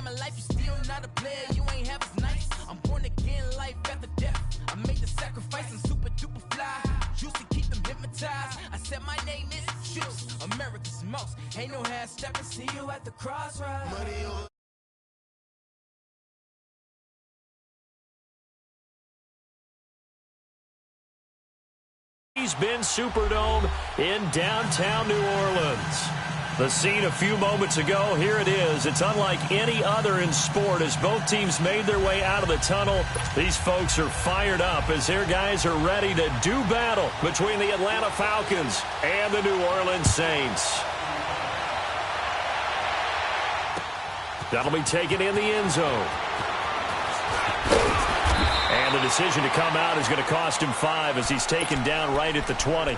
time in life, you still not a player, you ain't half as nice. I'm born again, life after death. I made the sacrifice, I'm super duper fly. Used to keep them hypnotized. I said my name is Juice, America's most. Ain't no half stepping, see you at the crossroads. Money over. Benz Superdome in downtown New Orleans. The scene a few moments ago, here it is. It's unlike any other in sport as both teams made their way out of the tunnel. These folks are fired up as their guys are ready to do battle between the Atlanta Falcons and the New Orleans Saints. That'll be taken in the end zone. And the decision to come out is going to cost him 5 as he's taken down right at the 20.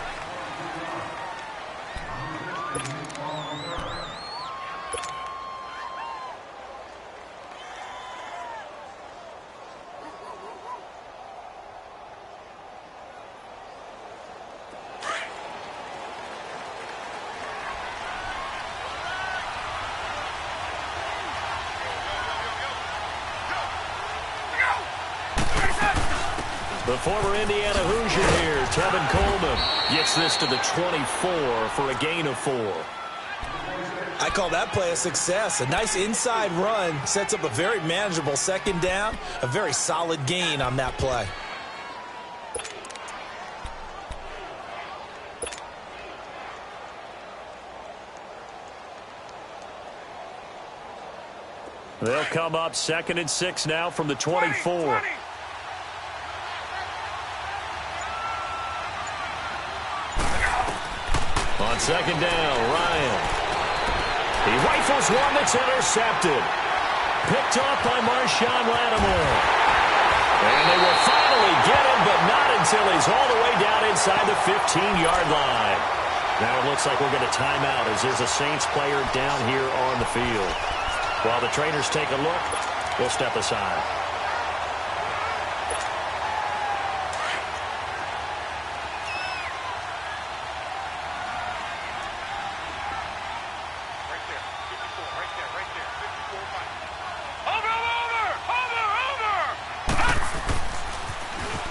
The former Indiana Hoosier here, Tevin Coleman, gets this to the 24 for a gain of 4. I call that play a success. A nice inside run sets up a very manageable second down, a very solid gain on that play. They'll come up 2nd and 6 now from the 24. On second down, Ryan. He rifles one that's intercepted. Picked off by Marshawn Lattimore. And they will finally get him, but not until he's all the way down inside the 15-yard line. Now it looks like we're going to time out as there's a Saints player down here on the field. While the trainers take a look, we'll step aside.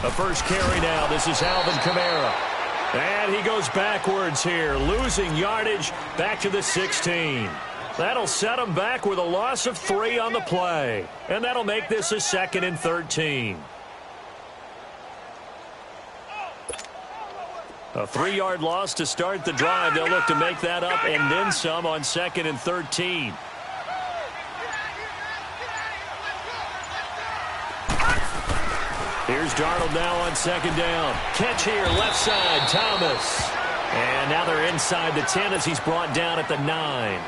The first carry now. This is Alvin Kamara. And he goes backwards here, losing yardage back to the 16. That'll set him back with a loss of 3 on the play. And that'll make this a 2nd and 13. A 3-yard loss to start the drive. They'll look to make that up and then some on 2nd and 13. Here's Darnold now on 2nd down. Catch here, left side, Thomas. And now they're inside the 10 as he's brought down at the 9.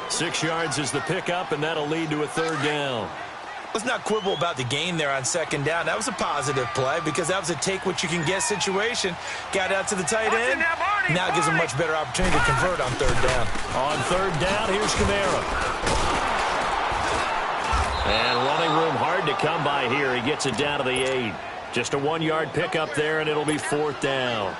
6 yards is the pickup, and that'll lead to a 3rd down. Let's not quibble about the gain there on 2nd down. That was a positive play because that was a take-what-you-can-get situation. Got out to the tight end. Now it gives him a much better opportunity to convert on 3rd down. On 3rd down, here's Kamara. And running room hard to come by here. He gets it down to the 8. Just a 1-yard pickup there, and it'll be 4th down.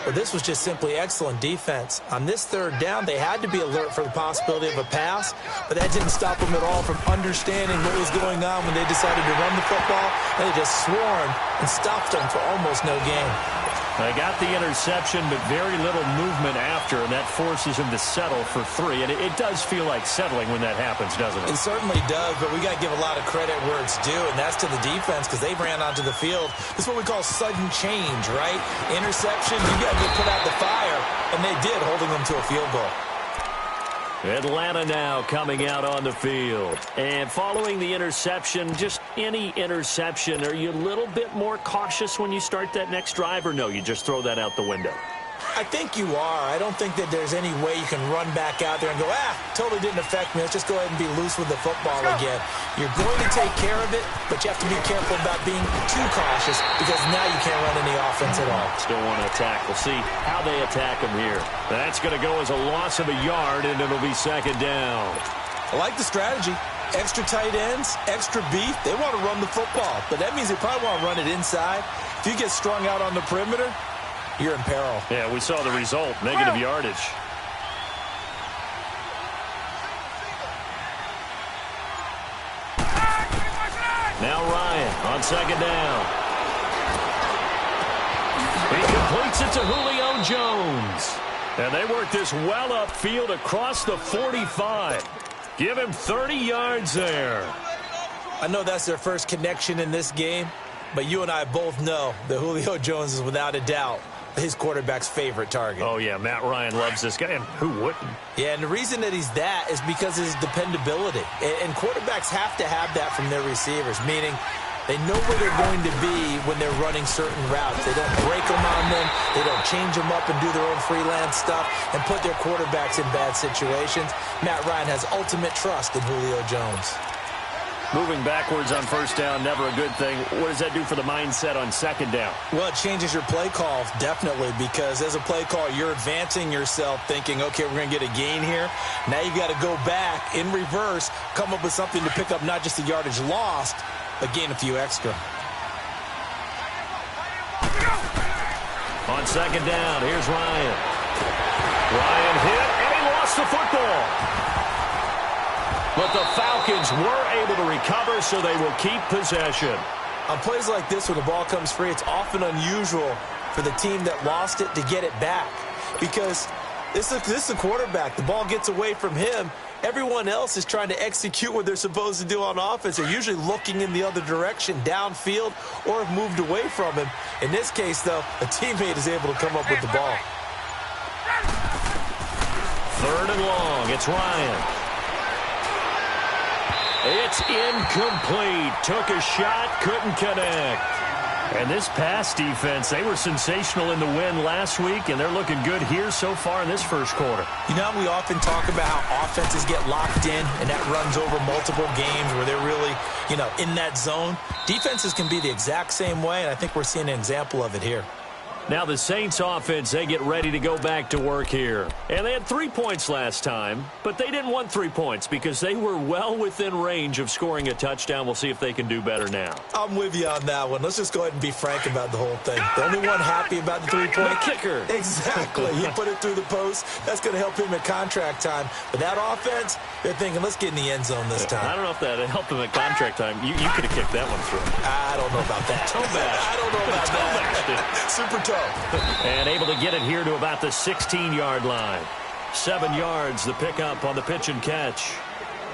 Well, this was just simply excellent defense. On this 3rd down, they had to be alert for the possibility of a pass, but that didn't stop them at all from understanding what was going on when they decided to run the football. They just swarmed and stopped them for almost no gain. They got the interception, but very little movement after, and that forces him to settle for 3. And it does feel like settling when that happens, doesn't it? It certainly does, but we got to give a lot of credit where it's due, and that's to the defense because they ran onto the field. This is what we call sudden change, right? Interception, you got to get put out the fire, and they did, holding them to a field goal. Atlanta now coming out on the field. And following the interception, just any interception, are you a little bit more cautious when you start that next drive, or no, you just throw that out the window? I think you are. I don't think that there's any way you can run back out there and go, totally didn't affect me. Let's just go ahead and be loose with the football again. You're going to take care of it, but you have to be careful about being too cautious because now you can't run any offense at all. Still want to attack. We'll see how they attack him here. That's going to go as a loss of a yard, and it'll be 2nd down. I like the strategy. Extra tight ends, extra beef. They want to run the football, but that means they probably want to run it inside. If you get strung out on the perimeter, you're in peril. Yeah, we saw the result, negative yardage. Now Ryan on second down. He completes it to Julio Jones. And they work this well upfield across the 45. Give him 30 yards there. I know that's their first connection in this game, but you and I both know that Julio Jones is without a doubt his quarterback's favorite target. Oh, yeah, Matt Ryan loves this guy, and who wouldn't? Yeah, and the reason that he's that is because of his dependability. And quarterbacks have to have that from their receivers, meaning they know where they're going to be when they're running certain routes. They don't break them on them. They don't change them up and do their own freelance stuff and put their quarterbacks in bad situations. Matt Ryan has ultimate trust in Julio Jones. Moving backwards on first down, never a good thing. What does that do for the mindset on second down? Well, it changes your play call, definitely, because as a play call, you're advancing yourself thinking, okay, we're going to get a gain here. Now you got to go back in reverse, come up with something to pick up not just the yardage lost, but gain a few extra. On second down, here's Ryan. Ryan hit, and he lost the football. But the Falcons were able to recover, so they will keep possession. On plays like this, when the ball comes free, it's often unusual for the team that lost it to get it back. Because this is the quarterback. The ball gets away from him. Everyone else is trying to execute what they're supposed to do on offense. They're usually looking in the other direction, downfield, or have moved away from him. In this case, though, a teammate is able to come up with the ball. Third and long. It's Ryan. It's incomplete. Took a shot, couldn't connect. And this pass defense, they were sensational in the win last week, and they're looking good here so far in this first quarter. You know, we often talk about how offenses get locked in, and that runs over multiple games where they're really, in that zone. Defenses can be the exact same way, and I think we're seeing an example of it here. Now the Saints offense, they get ready to go back to work here. And they had 3 points last time, but they didn't want 3 points because they were well within range of scoring a touchdown. We'll see if they can do better now. I'm with you on that one. Let's just go ahead and be frank about the whole thing. The only one happy about the 3-point kicker. Exactly. He put it through the post. That's going to help him at contract time. But that offense, they're thinking, let's get in the end zone this time. I don't know if that helped him at contract time. You could have kicked that one through. I don't know about that. Toe bash. I don't know about that. Super toe. And able to get it here to about the 16-yard line. 7 yards, the pickup on the pitch and catch.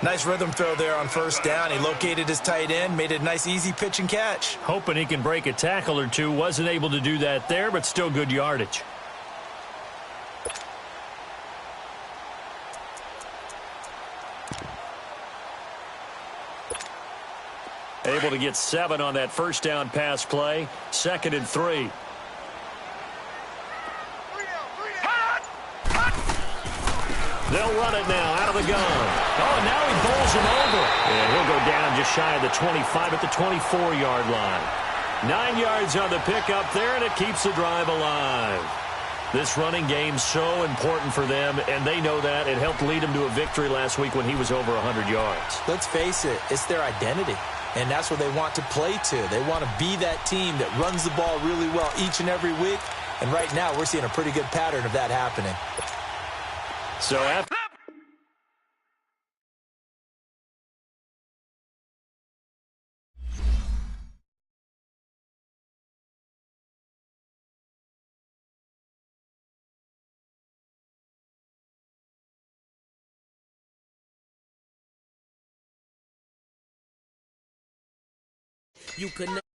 Nice rhythm throw there on first down. He located his tight end, made it a nice, easy pitch and catch. Hoping he can break a tackle or two. Wasn't able to do that there, but still good yardage. Able to get 7 on that first down pass play. 2nd and 3. They'll run it now out of the gun. Oh, and now he bowls him over. And he'll go down just shy of the 25 at the 24-yard line. 9 yards on the pickup there, and it keeps the drive alive. This running game's so important for them, and they know that. It helped lead them to a victory last week when he was over 100 yards. Let's face it, it's their identity, and that's what they want to play to. They want to be that team that runs the ball really well each and every week, and right now we're seeing a pretty good pattern of that happening. So after you connect.